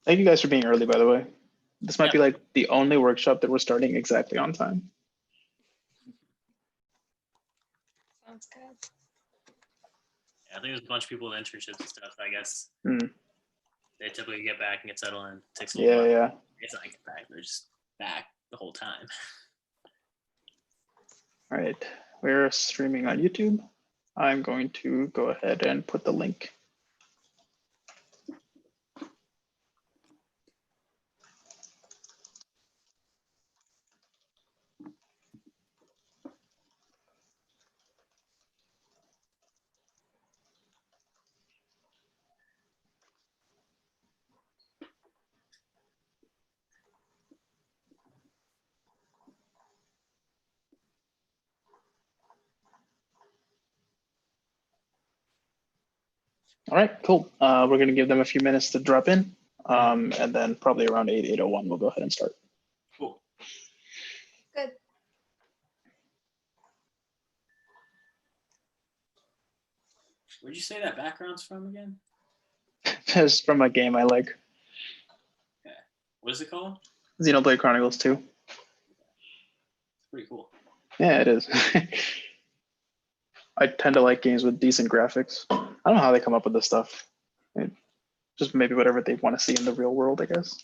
Thank you guys for being early, by the way. This might Yeah. be like the only workshop that we're starting exactly on time. Sounds good. Yeah, I think there's a bunch of people with internships and stuff. I guess Mm. they typically get back and get settled in. It takes a little while. Yeah. It's not get back; they're just back the whole time. All right, we're streaming on YouTube. I'm going to go ahead and put the link. All right, cool. We're going to give them a few minutes to drop in, and then probably around 8:01, we'll go ahead and start. Cool. Good. Where'd you say that background's from again? It's from a game I like, Okay. What is it called? Xenoblade Chronicles 2. It's pretty cool. Yeah, it is. I tend to like games with decent graphics. I don't know how they come up with this stuff. Just maybe whatever they want to see in the real world, I guess.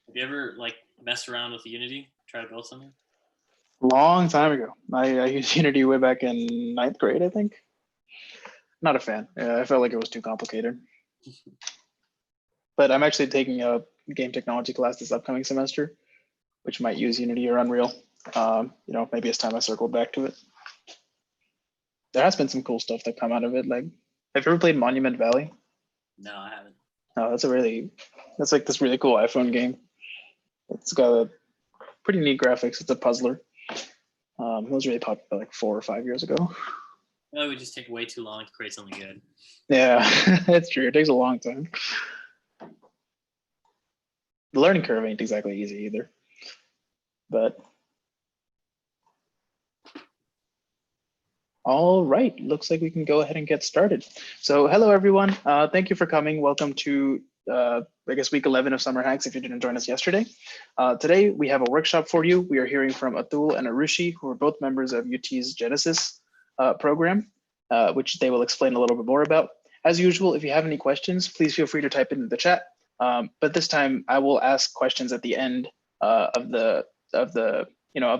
Have you ever like messed around with Unity, try to build something? Long time ago. I used Unity way back in 9th grade, I think. Not a fan. Yeah, I felt like it was too complicated. But I'm actually taking a game technology class this upcoming semester, which might use Unity or Unreal. Maybe it's time I circled back to it. There has been some cool stuff that come out of it. Like, have you ever played Monument Valley? No, I haven't. Oh, that's like this really cool iPhone game. It's got a pretty neat graphics. It's a puzzler. It was really popular like 4 or 5 years ago. No, it would just take way too long to create something good. Yeah, that's true. It takes a long time. The learning curve ain't exactly easy either. But all right, looks like we can go ahead and get started. So hello, everyone. Thank you for coming. Welcome to, I guess, week 11 of SummerHacks, if you didn't join us yesterday. Today, we have a workshop for you. We are hearing from Atul and Arushi, who are both members of UT's Genesis program, which they will explain a little bit more about. As usual, if you have any questions, please feel free to type it in the chat. But this time, I will ask questions at the end of the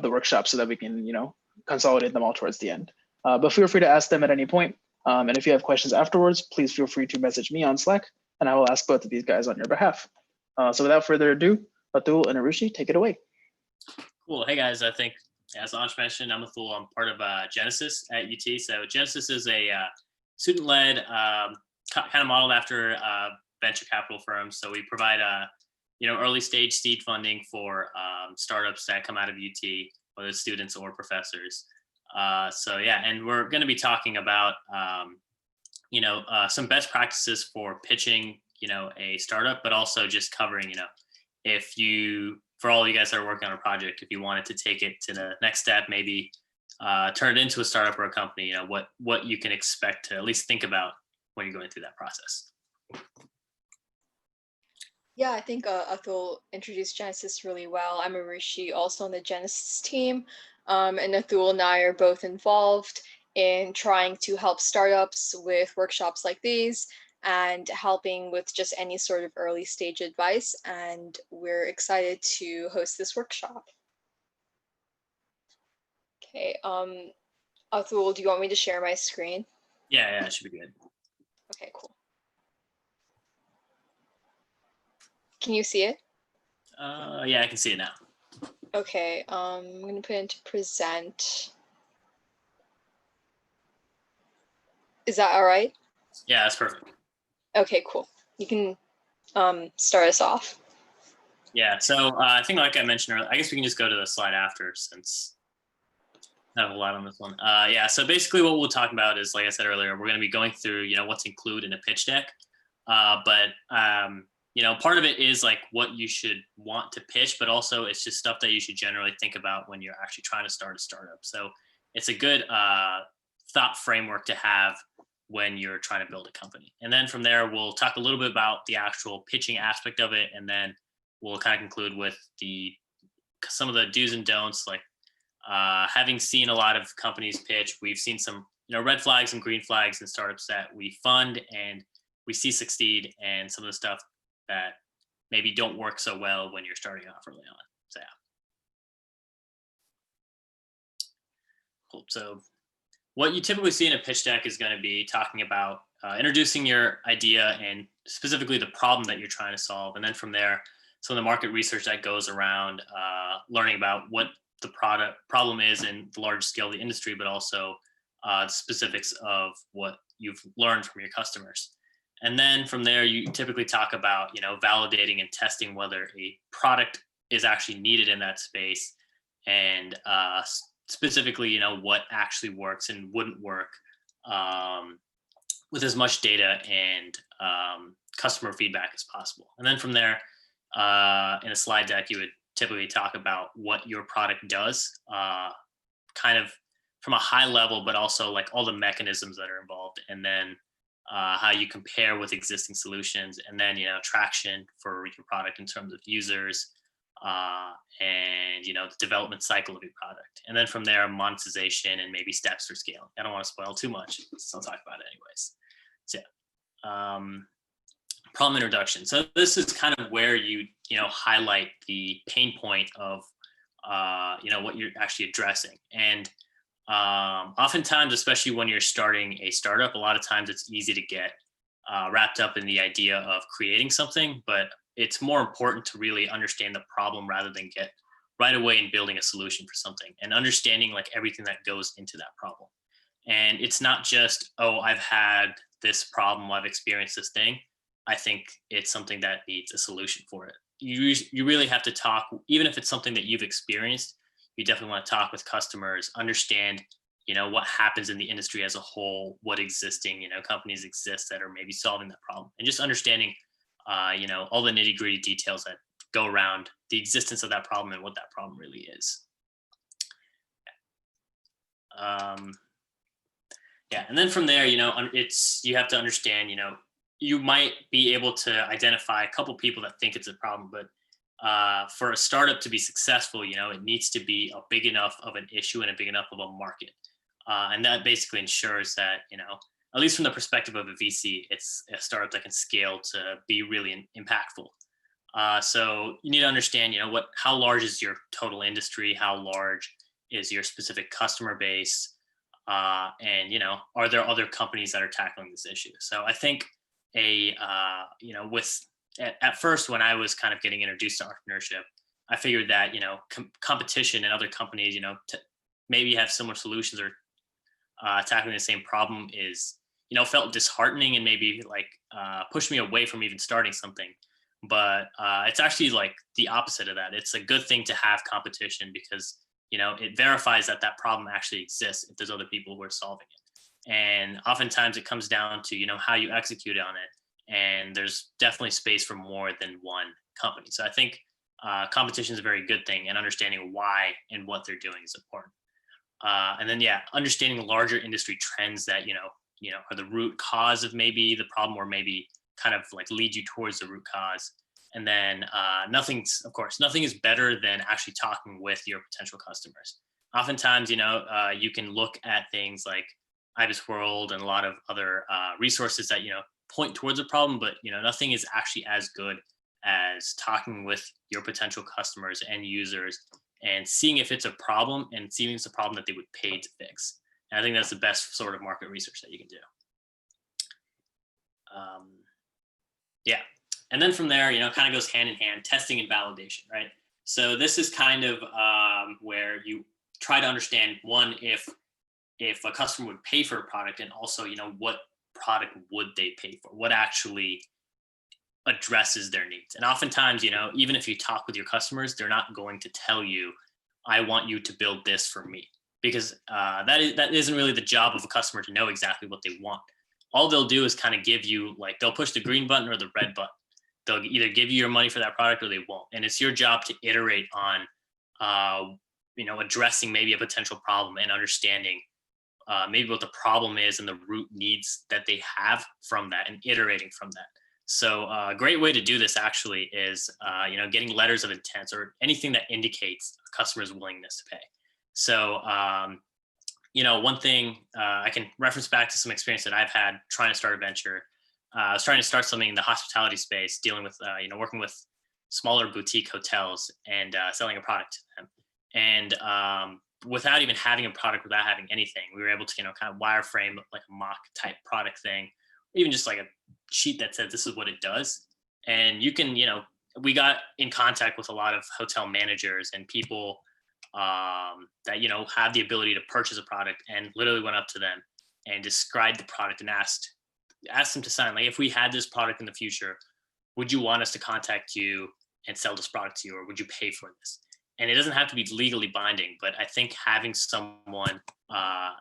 workshop so that we can, consolidate them all towards the end. But feel free to ask them at any point. And if you have questions afterwards, please feel free to message me on Slack, and I will ask both of these guys on your behalf. So without further ado, Atul and Arushi, take it away. Cool. Hey guys, I think as Ansh mentioned, I'm Atul. I'm part of Genesis at UT. So Genesis is a student-led, kind of modeled after venture capital firms. So we provide early stage seed funding for startups that come out of UT, whether it's students or professors. And we're going to be talking about some best practices for pitching a startup, but also just covering for all you guys that are working on a project, if you wanted to take it to the next step, maybe turn it into a startup or a company, what you can expect to at least think about when you're going through that process. Yeah, I think Atul introduced Genesis really well. I'm Arushi, also on the Genesis team. And Atul and I are both involved in trying to help startups with workshops like these and helping with just any sort of early stage advice. And we're excited to host this workshop. Okay, Atul, do you want me to share my screen? Yeah, it should be good. Okay, cool. Can you see it? Yeah, I can see it now. Okay, I'm gonna put it into present. Is that all right? Yeah, that's perfect. Okay, cool. You can start us off. Yeah, so I think like I mentioned earlier, I guess we can just go to the slide after since I have a lot on this one. So basically what we'll talk about is, like I said earlier, we're going to be going through, what's included in a pitch deck. Part of it is like what you should want to pitch, but also it's just stuff that you should generally think about when you're actually trying to start a startup. So it's a good thought framework to have when you're trying to build a company. And then from there, we'll talk a little bit about the actual pitching aspect of it. And then we'll kind of conclude with some of the do's and don'ts, like having seen a lot of companies pitch, we've seen some red flags and green flags in startups that we fund and we see succeed, and some of the stuff that maybe don't work so well when you're starting off early on. So yeah. Cool. So what you typically see in a pitch deck is going to be talking about introducing your idea and specifically the problem that you're trying to solve. And then from there, some of the market research that goes around learning about what the problem is in the large scale of the industry, but also the specifics of what you've learned from your customers. And then from there, you typically talk about, validating and testing whether a product is actually needed in that space, and specifically, what actually works and wouldn't work with as much data and customer feedback as possible. And then from there, in a slide deck, you would typically talk about what your product does, kind of from a high level, but also like all the mechanisms that are involved, and then how you compare with existing solutions, and then traction for your product in terms of users, and the development cycle of your product. And then from there, monetization and maybe steps for scaling. I don't want to spoil too much, so I'll talk about it anyways. So problem introduction. So this is kind of where you highlight the pain point of what you're actually addressing. And oftentimes, especially when you're starting a startup, a lot of times it's easy to get wrapped up in the idea of creating something, but it's more important to really understand the problem rather than get right away in building a solution for something, and understanding like everything that goes into that problem. And it's not just, oh, I've had this problem, I've experienced this thing. I think it's something that needs a solution for it. You really have to talk, even if it's something that you've experienced, you definitely want to talk with customers, understand, what happens in the industry as a whole, what existing, companies exist that are maybe solving that problem, and just understanding, all the nitty gritty details that go around the existence of that problem and what that problem really is. Yeah. And then from there, you have to understand, you might be able to identify a couple people that think it's a problem, but for a startup to be successful, it needs to be a big enough of an issue and a big enough of a market. And that basically ensures that, at least from the perspective of a VC, it's a startup that can scale to be really impactful. So you need to understand, how large is your total industry? How large is your specific customer base? And, are there other companies that are tackling this issue? So I think at first, when I was kind of getting introduced to entrepreneurship, I figured that, competition and other companies, maybe have similar solutions or tackling the same problem is, felt disheartening and maybe like pushed me away from even starting something. But it's actually like the opposite of that. It's a good thing to have competition because, it verifies that that problem actually exists if there's other people who are solving it. And oftentimes it comes down to, how you execute on it. And there's definitely space for more than one company. So I think competition is a very good thing, and understanding why and what they're doing is important. And then, understanding larger industry trends that, are the root cause of maybe the problem, or maybe kind of like lead you towards the root cause. And then nothing is better than actually talking with your potential customers. Oftentimes, you can look at things like Ibis World and a lot of other resources that, point towards a problem, but, nothing is actually as good as talking with your potential customers and users and seeing if it's a problem, and seeing it's a problem that they would pay to fix. And I think that's the best sort of market research that you can do. And then from there, kind of goes hand in hand, testing and validation, right? So this is kind of where you try to understand, one, if a customer would pay for a product, and also, what product would they pay for? What actually addresses their needs? And oftentimes, even if you talk with your customers, they're not going to tell you, I want you to build this for me, because that isn't really the job of a customer to know exactly what they want. All they'll do is kind of give you, like, they'll push the green button or the red button. They'll either give you your money for that product or they won't. And it's your job to iterate on, addressing maybe a potential problem and understanding maybe what the problem is and the root needs that they have from that, and iterating from that. So a great way to do this actually is, getting letters of intent or anything that indicates a customer's willingness to pay. So, one thing I can reference back to some experience that I've had trying to start a venture. I was trying to start something in the hospitality space, dealing with, working with smaller boutique hotels and selling a product to them. And without even having a product, without having anything, we were able to, kind of wireframe like a mock type product thing, even just like a sheet that said this is what it does. And you can, we got in contact with a lot of hotel managers and people that, have the ability to purchase a product, and literally went up to them and described the product and asked them to sign, like, if we had this product in the future, would you want us to contact you and sell this product to you, or would you pay for this? And it doesn't have to be legally binding, but I think having someone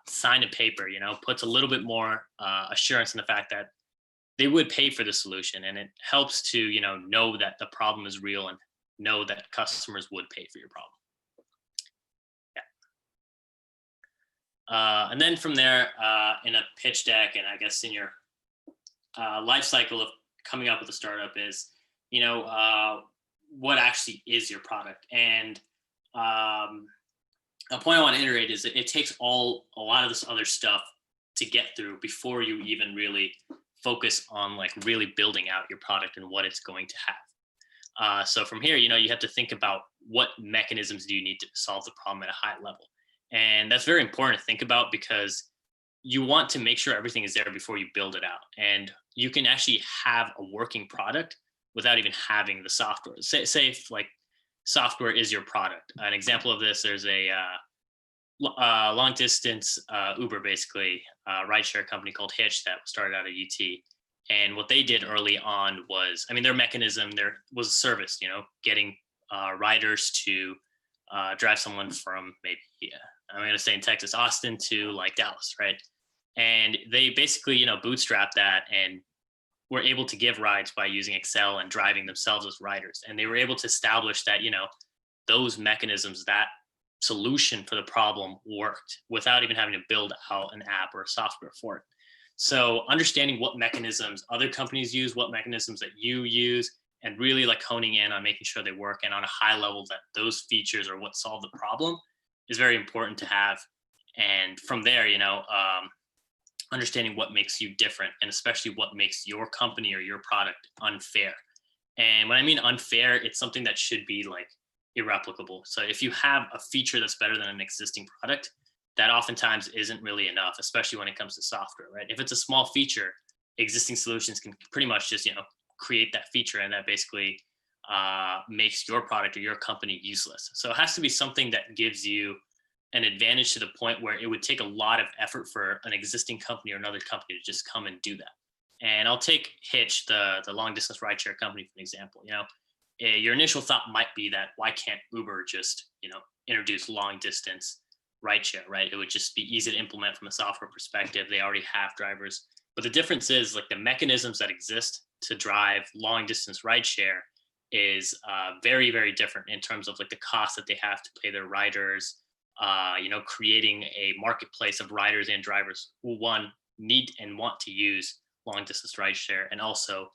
sign a paper, puts a little bit more assurance in the fact that they would pay for the solution, and it helps to, know that the problem is real and know that customers would pay for your problem. Yeah. And then from there, in a pitch deck, and I guess in your life cycle of coming up with a startup is, what actually is your product? And a point I want to iterate is that it takes a lot of this other stuff to get through before you even really focus on like really building out your product and what it's going to have. So from here, you have to think about what mechanisms do you need to solve the problem at a high level. And that's very important to think about, because you want to make sure everything is there before you build it out. And you can actually have a working product without even having the software. Say if like software is your product. An example of this, there's a long distance Uber, basically, rideshare company called Hitch that started out at UT. And what they did early on was, their mechanism there was a service, getting riders to drive someone from maybe, I'm going to say in Texas, Austin to like Dallas, right? And they basically, bootstrapped that and were able to give rides by using Excel and driving themselves as riders. And they were able to establish that, those mechanisms, that solution for the problem worked without even having to build out an app or software for it. So understanding what mechanisms other companies use, what mechanisms that you use, and really like honing in on making sure they work, and on a high level that those features are what solve the problem, is very important to have. And from there, understanding what makes you different, and especially what makes your company or your product unfair. And when I mean unfair, it's something that should be like irreplicable. So if you have a feature that's better than an existing product, that oftentimes isn't really enough, especially when it comes to software, right? If it's a small feature, existing solutions can pretty much just, create that feature, and that basically makes your product or your company useless. So it has to be something that gives you an advantage to the point where it would take a lot of effort for an existing company or another company to just come and do that. And I'll take Hitch, the long distance rideshare company, for an example. Your initial thought might be that why can't Uber just, introduce long distance rideshare, right? It would just be easy to implement from a software perspective. They already have drivers. But the difference is like the mechanisms that exist to drive long distance rideshare is very, very different in terms of like the cost that they have to pay their riders, creating a marketplace of riders and drivers who need and want to use long distance rideshare, and also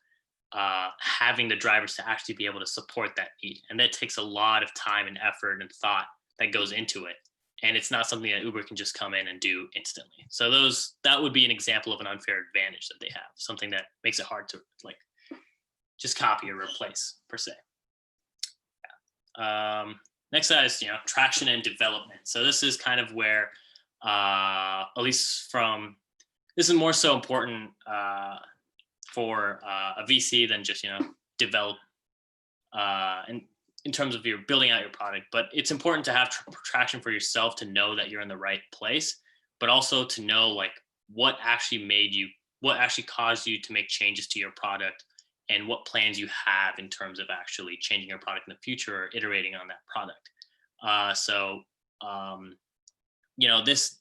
having the drivers to actually be able to support that need. And that takes a lot of time and effort and thought that goes into it. And it's not something that Uber can just come in and do instantly. So that would be an example of an unfair advantage that they have, something that makes it hard to like just copy or replace per se. Next side is, traction and development. So this is kind of where, at least this is more so important for a VC than just, develop in terms of your building out your product. But it's important to have traction for yourself, to know that you're in the right place, but also to know like what actually caused you to make changes to your product, and what plans you have in terms of actually changing your product in the future or iterating on that product. This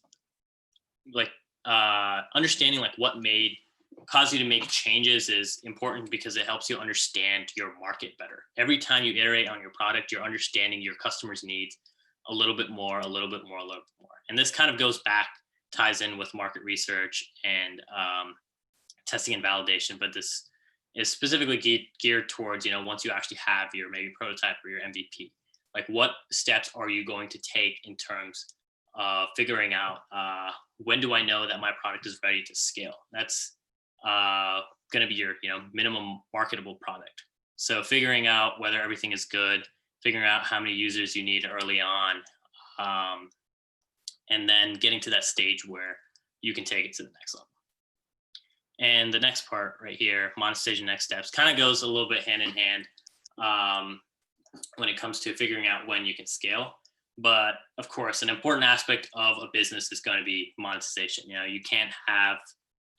like understanding like what caused you to make changes is important, because it helps you understand your market better. Every time you iterate on your product, you're understanding your customers' needs a little bit more. And this kind of goes back ties in with market research and testing and validation, but this is specifically geared towards, once you actually have your maybe prototype or your MVP, like what steps are you going to take in terms of figuring out when do I know that my product is ready to scale? That's going to be your, minimum marketable product. So figuring out whether everything is good, figuring out how many users you need early on, and then getting to that stage where you can take it to the next level. And the next part right here, monetization next steps, kind of goes a little bit hand in hand when it comes to figuring out when you can scale. But of course, an important aspect of a business is going to be monetization. You can't have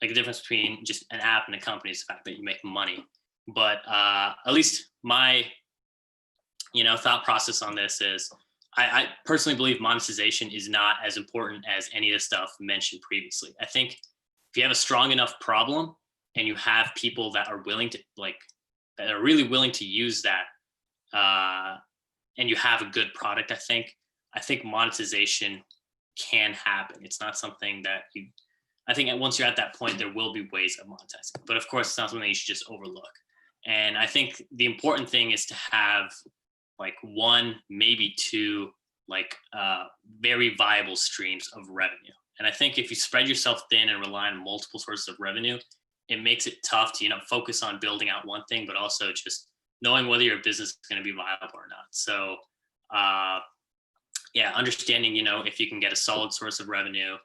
like the difference between just an app and a company is the fact that you make money. But at least my, thought process on this is I personally believe monetization is not as important as any of the stuff mentioned previously. I think if you have a strong enough problem and you have people that are willing to that are really willing to use that, and you have a good product, I think monetization can happen. It's not something that I think once you're at that point, there will be ways of monetizing. But of course, it's not something you should just overlook. And I think the important thing is to have like one, maybe two, very viable streams of revenue. And I think if you spread yourself thin and rely on multiple sources of revenue, it makes it tough to, focus on building out one thing, but also just knowing whether your business is going to be viable or not. So, understanding, if you can get a solid source of revenue,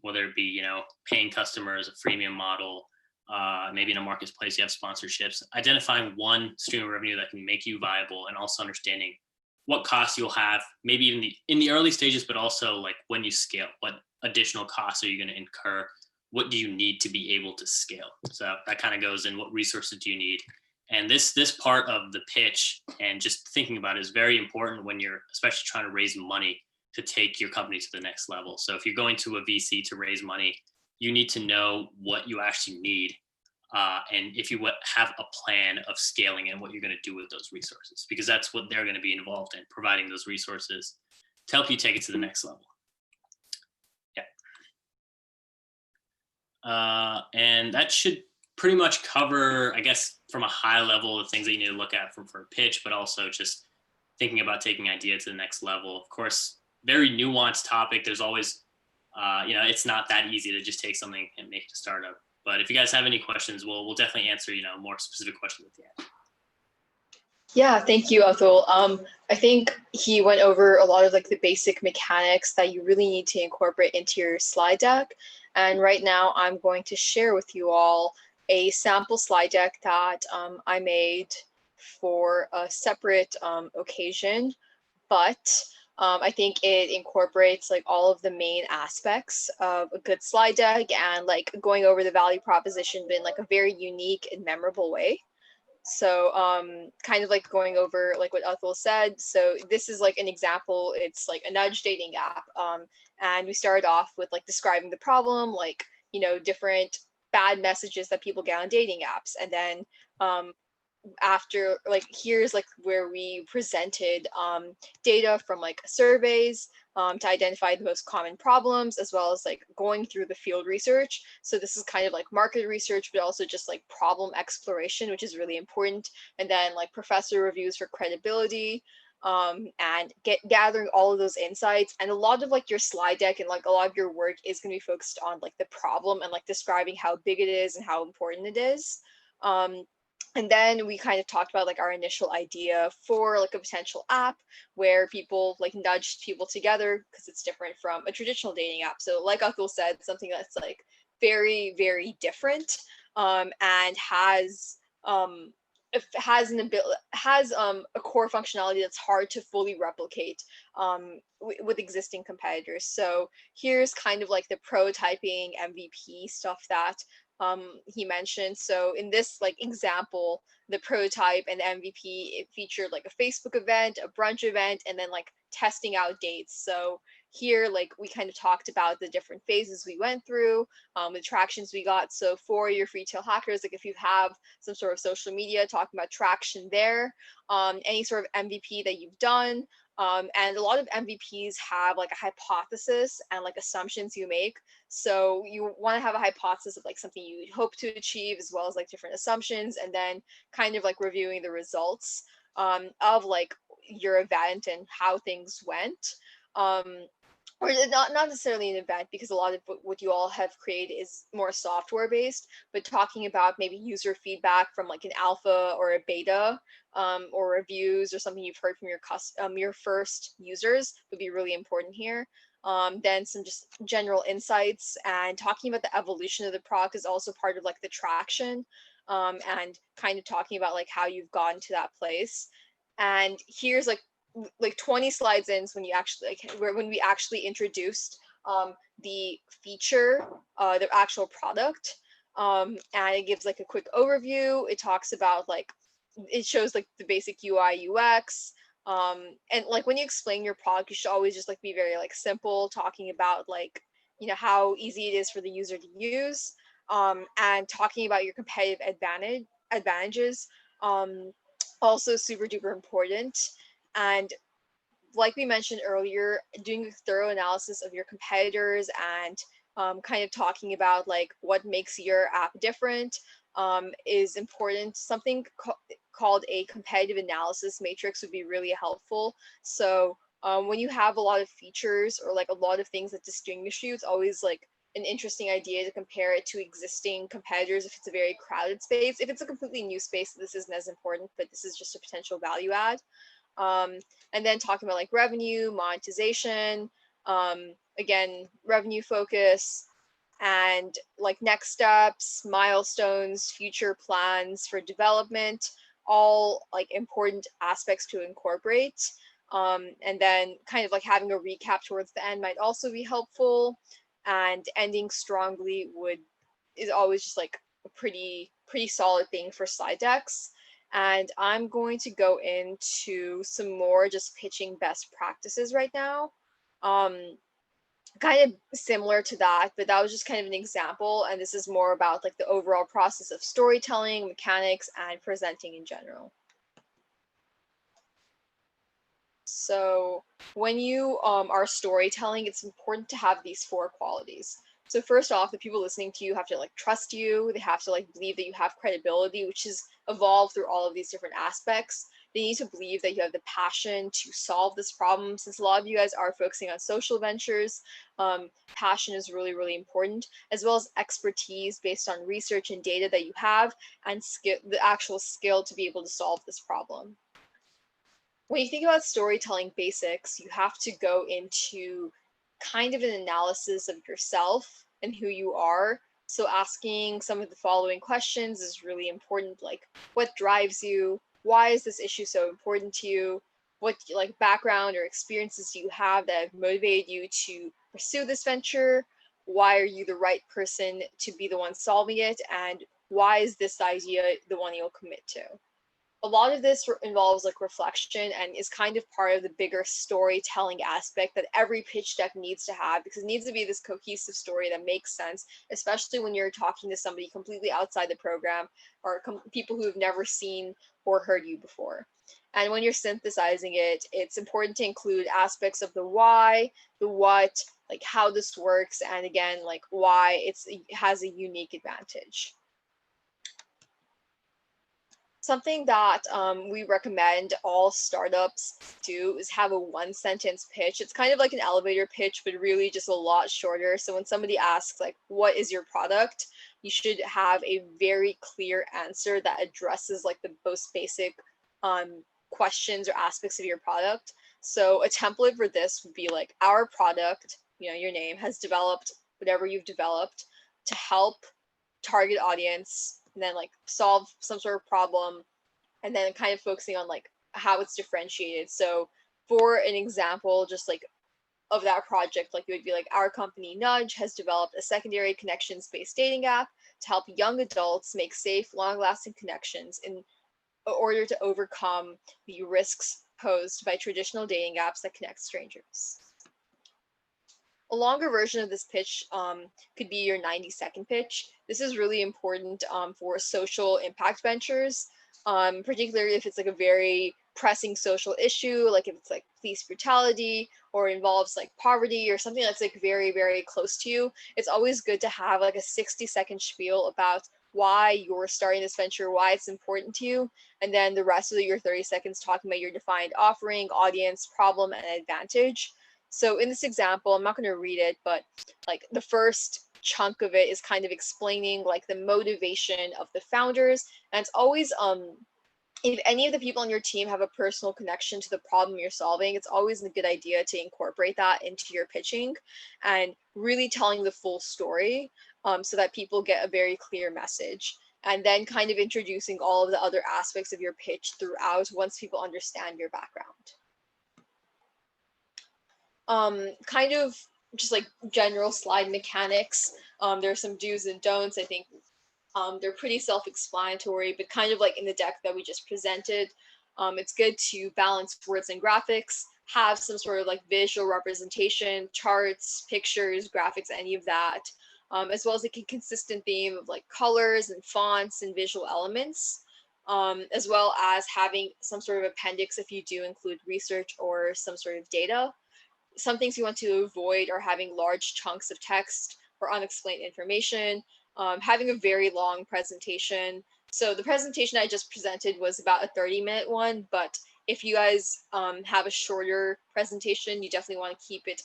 whether it be, paying customers, a freemium model, maybe in a marketplace, you have sponsorships, identifying one stream of revenue that can make you viable, and also understanding what costs you'll have, maybe even in the early stages, but also like when you scale, what additional costs are you going to incur? What do you need to be able to scale? So that kind of goes in what resources do you need? And this part of the pitch and just thinking about it is very important when you're especially trying to raise money to take your company to the next level. So if you're going to a VC to raise money, you need to know what you actually need. And if you have a plan of scaling and what you're going to do with those resources, because that's what they're going to be involved in, providing those resources to help you take it to the next level. Yeah. And that should pretty much cover, I guess, from a high level, the things that you need to look at for a pitch, but also just thinking about taking idea to the next level. Of course, very nuanced topic. There's always, it's not that easy to just take something and make it a startup. But if you guys have any questions, we'll definitely answer, more specific questions at the end. Yeah, thank you, Atul. I think he went over a lot of the basic mechanics that you really need to incorporate into your slide deck. And right now I'm going to share with you all a sample slide deck that I made for a separate occasion, but I think it incorporates all of the main aspects of a good slide deck and going over the value proposition in a very unique and memorable way. So kind of going over what Atul said. So this is an example. It's a nudge dating app. And we started off with describing the problem, different bad messages that people get on dating apps. And then after here's where we presented data from surveys to identify the most common problems, as well as going through the field research. So this is kind of market research, but also just problem exploration, which is really important. And then professor reviews for credibility, and gathering all of those insights. And a lot of your slide deck and a lot of your work is going to be focused on the problem and describing how big it is and how important it is. And then we kind of talked about our initial idea for a potential app where people nudge people together, because it's different from a traditional dating app. So like Atul said, something that's very, very different, and has a core functionality that's hard to fully replicate with existing competitors. So here's kind of the prototyping MVP stuff that he mentioned. So in this example, the prototype and the MVP, it featured a Facebook event, a brunch event, and then testing out dates. So here we kind of talked about the different phases we went through, the tractions we got. So for your free tail hackers, if you have some sort of social media talking about traction there, any sort of MVP that you've done, And a lot of MVPs have like a hypothesis and like assumptions you make. So you want to have a hypothesis of like something you hope to achieve, as well as like different assumptions, and then kind of like reviewing the results of like your event and how things went. Or not necessarily an event, because a lot of what you all have created is more software based, but talking about maybe user feedback from like an alpha or a beta, or reviews or something you've heard from your first users would be really important here. Then some just general insights, and talking about the evolution of the product is also part of like the traction, and kind of talking about like how you've gotten to that place. And here's like 20 slides in when you actually when we actually introduced the feature, the actual product, and it gives like a quick overview. It talks about like, it shows like the basic UI UX, and like when you explain your product, you should always just like be very like simple, talking about like, how easy it is for the user to use, and talking about your competitive advantages, also super duper important. And like we mentioned earlier, doing a thorough analysis of your competitors, and kind of talking about like what makes your app different, is important. Something called a competitive analysis matrix would be really helpful. So when you have a lot of features or like a lot of things that distinguish you, it's always like an interesting idea to compare it to existing competitors if it's a very crowded space. If it's a completely new space, this isn't as important, but this is just a potential value add. And then talking about like revenue, monetization, again, revenue focus, and like next steps, milestones, future plans for development, all like important aspects to incorporate. And then kind of like having a recap towards the end might also be helpful. And ending strongly is always just like a pretty solid thing for slide decks. And I'm going to go into some more just pitching best practices right now. Kind of similar to that, but that was just kind of an example. And this is more about like the overall process of storytelling, mechanics, and presenting in general. So when you are storytelling, it's important to have these 4 qualities. So first off, the people listening to you have to like trust you. They have to like believe that you have credibility, which is evolved through all of these different aspects. They need to believe that you have the passion to solve this problem. Since a lot of you guys are focusing on social ventures, passion is really, really important, as well as expertise based on research and data that you have, and the actual skill to be able to solve this problem. When you think about storytelling basics, you have to go into kind of an analysis of yourself and who you are. So asking some of the following questions is really important, like what drives you? Why is this issue so important to you? What like background or experiences do you have that have motivated you to pursue this venture? Why are you the right person to be the one solving it? And why is this idea the one you'll commit to? A lot of this involves like reflection and is kind of part of the bigger storytelling aspect that every pitch deck needs to have, because it needs to be this cohesive story that makes sense, especially when you're talking to somebody completely outside the program, or people who have never seen or heard you before. And when you're synthesizing it, it's important to include aspects of the why, the what, like how this works, and again, like why it has a unique advantage. Something that we recommend all startups do is have a 1-sentence pitch. It's kind of like an elevator pitch, but really just a lot shorter. So when somebody asks like, what is your product? You should have a very clear answer that addresses like the most basic questions or aspects of your product. So a template for this would be like, our product, your name, has developed whatever you've developed to help target audience, and then like solve some sort of problem, and then kind of focusing on like how it's differentiated. So for an example, just like of that project, like it would be like, our company Nudge has developed a secondary connections-based dating app to help young adults make safe, long-lasting connections in order to overcome the risks posed by traditional dating apps that connect strangers. A longer version of this pitch could be your 90-second pitch. This is really important for social impact ventures, particularly if it's like a very pressing social issue, like if it's like police brutality or involves like poverty or something that's like very, very close to you, it's always good to have like a 60-second spiel about why you're starting this venture, why it's important to you, and then the rest of your 30 seconds talking about your defined offering, audience, problem, and advantage. So in this example, I'm not going to read it, but like the first chunk of it is kind of explaining like the motivation of the founders, and it's always if any of the people on your team have a personal connection to the problem you're solving, it's always a good idea to incorporate that into your pitching and really telling the full story, so that people get a very clear message. And then kind of introducing all of the other aspects of your pitch throughout once people understand your background. Kind of just like general slide mechanics. There are some do's and don'ts. I think they're pretty self-explanatory, but kind of like in the deck that we just presented, it's good to balance words and graphics, have some sort of like visual representation, charts, pictures, graphics, any of that, as well as like a consistent theme of like colors and fonts and visual elements, as well as having some sort of appendix if you do include research or some sort of data. Some things you want to avoid are having large chunks of text or unexplained information, having a very long presentation. So the presentation I just presented was about a 30-minute one, but if you guys have a shorter presentation, you definitely want to keep it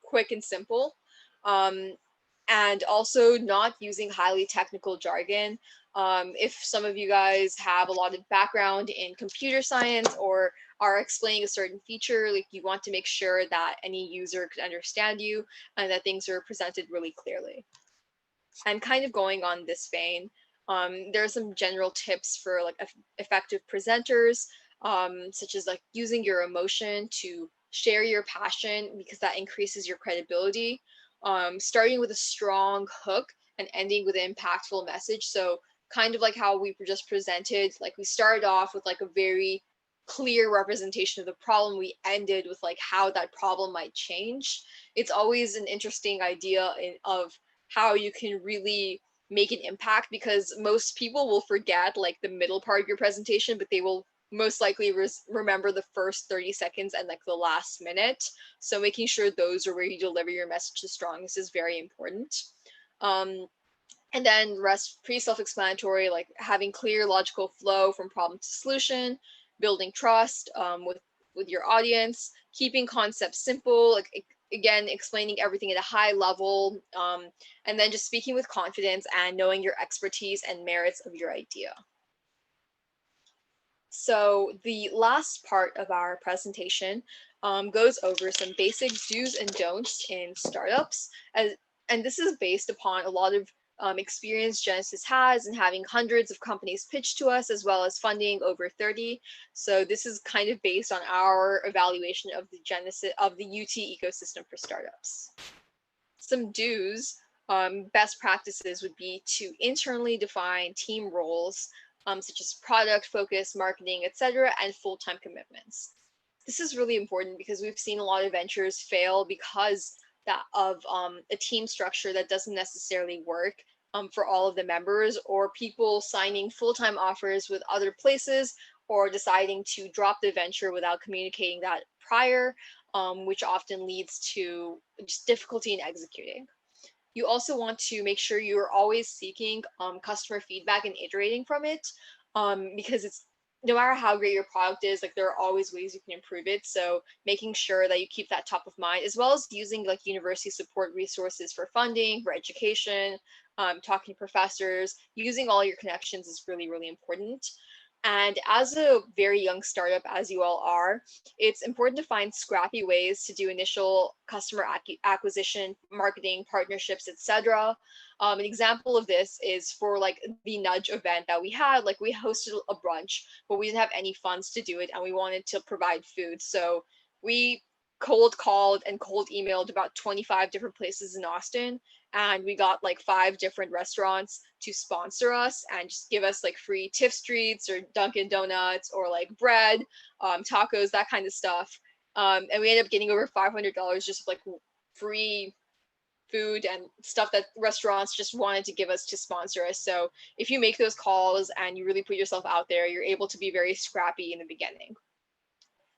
quick and simple. And also not using highly technical jargon. If some of you guys have a lot of background in computer science or are explaining a certain feature, like you want to make sure that any user could understand you and that things are presented really clearly. And kind of going on this vein, there are some general tips for like effective presenters, such as like using your emotion to share your passion because that increases your credibility. Starting with a strong hook and ending with an impactful message. So kind of like how we just presented, like we started off with like a very clear representation of the problem. We ended with like how that problem might change. It's always an interesting idea of how you can really make an impact, because most people will forget like the middle part of your presentation, but they will most likely remember the first 30 seconds and like the last minute. So making sure those are where you deliver your message the strongest is very important. And then rest pretty self-explanatory, like having clear logical flow from problem to solution, building trust with your audience, keeping concepts simple, like again, explaining everything at a high level, and then just speaking with confidence and knowing your expertise and merits of your idea. So the last part of our presentation goes over some basic do's and don'ts in startups, and this is based upon a lot of experience Genesis has in having hundreds of companies pitch to us, as well as funding over 30. So this is kind of based on our evaluation of the Genesis of the UT ecosystem for startups. Some do's, best practices would be to internally define team roles, such as product focus, marketing, etc., and full-time commitments. This is really important because we've seen a lot of ventures fail because of a team structure that doesn't necessarily work for all of the members, or people signing full-time offers with other places, or deciding to drop the venture without communicating that prior, which often leads to just difficulty in executing. You also want to make sure you are always seeking customer feedback and iterating from it, because it's no matter how great your product is, like there are always ways you can improve it. So making sure that you keep that top of mind, as well as using like university support resources for funding, for education, talking to professors, using all your connections is really, really important. And as a very young startup, as you all are, it's important to find scrappy ways to do initial customer acquisition, marketing, partnerships, etc. An example of this is for like the Nudge event that we had. Like we hosted a brunch, but we didn't have any funds to do it, and we wanted to provide food. So we cold called and cold emailed about 25 different places in Austin, and we got like 5 different restaurants to sponsor us and just give us like free Tiff Streets or Dunkin' Donuts or like bread, tacos, that kind of stuff. And we ended up getting over $500 just like free food and stuff that restaurants just wanted to give us to sponsor us. So if you make those calls and you really put yourself out there, you're able to be very scrappy in the beginning.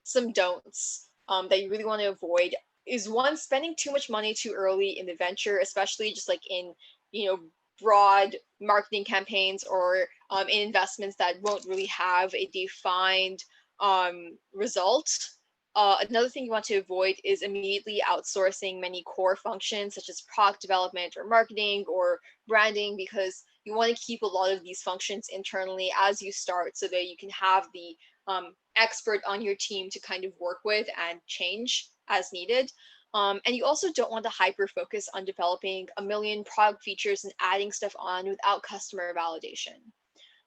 Some don'ts that you really want to avoid is one, spending too much money too early in the venture, especially just like in, broad marketing campaigns or in investments that won't really have a defined result. Another thing you want to avoid is immediately outsourcing many core functions such as product development or marketing or branding, because you want to keep a lot of these functions internally as you start so that you can have the expert on your team to kind of work with and change as needed. And you also don't want to hyper focus on developing a million product features and adding stuff on without customer validation.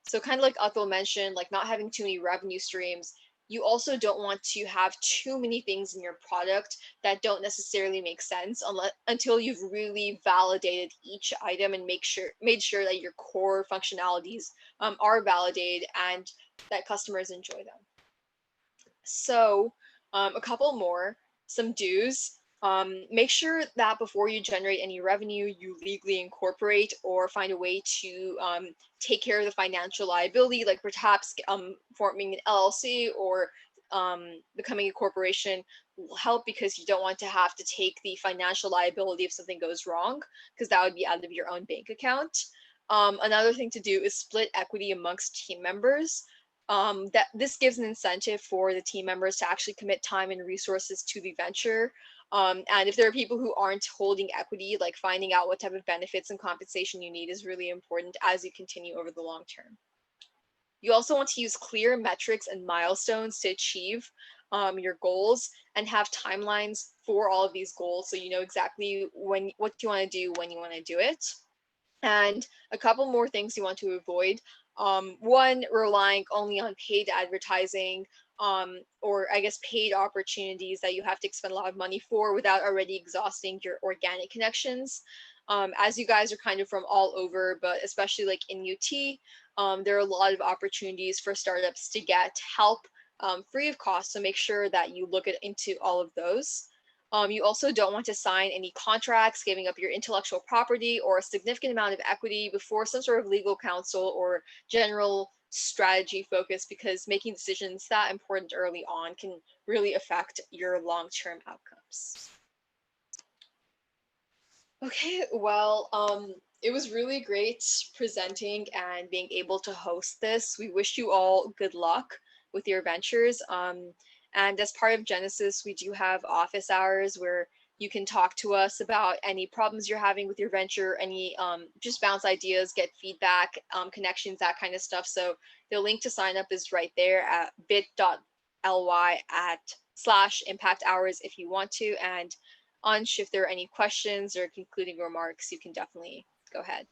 So kind of like Atul mentioned, like not having too many revenue streams, you also don't want to have too many things in your product that don't necessarily make sense until you've really validated each item and made sure that your core functionalities are validated and that customers enjoy them. So a couple more, some do's. Make sure that before you generate any revenue, you legally incorporate or find a way to take care of the financial liability, like perhaps forming an LLC or becoming a corporation will help, because you don't want to have to take the financial liability if something goes wrong, because that would be out of your own bank account. Another thing to do is split equity amongst team members. That this gives an incentive for the team members to actually commit time and resources to the venture. And if there are people who aren't holding equity, like finding out what type of benefits and compensation you need is really important as you continue over the long term. You also want to use clear metrics and milestones to achieve your goals, and have timelines for all of these goals so you know exactly what you want to do when you want to do it. And a couple more things you want to avoid. One, relying only on paid advertising, or I guess paid opportunities that you have to expend a lot of money for without already exhausting your organic connections. As you guys are kind of from all over, but especially like in UT, there are a lot of opportunities for startups to get help free of cost. So make sure that you look into all of those. You also don't want to sign any contracts giving up your intellectual property or a significant amount of equity before some sort of legal counsel or general strategy focus, because making decisions that important early on can really affect your long-term outcomes. Okay, well, it was really great presenting and being able to host this. We wish you all good luck with your ventures. And as part of Genesis, we do have office hours where you can talk to us about any problems you're having with your venture, any just bounce ideas, get feedback, connections, that kind of stuff. So the link to sign up is right there at bit.ly/impact hours if you want to. And Ansh, if there are any questions or concluding remarks, you can definitely go ahead.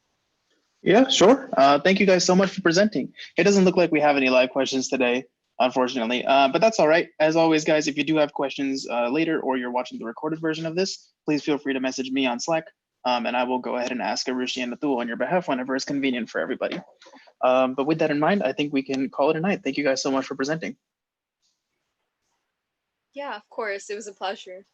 Yeah, sure. Thank you guys so much for presenting. It doesn't look like we have any live questions today, unfortunately, but that's all right. As always, guys, if you do have questions later or you're watching the recorded version of this, please feel free to message me on Slack, and I will go ahead and ask Arushi and Atul on your behalf whenever it's convenient for everybody. But with that in mind, I think we can call it a night. Thank you guys so much for presenting. Yeah, of course. It was a pleasure.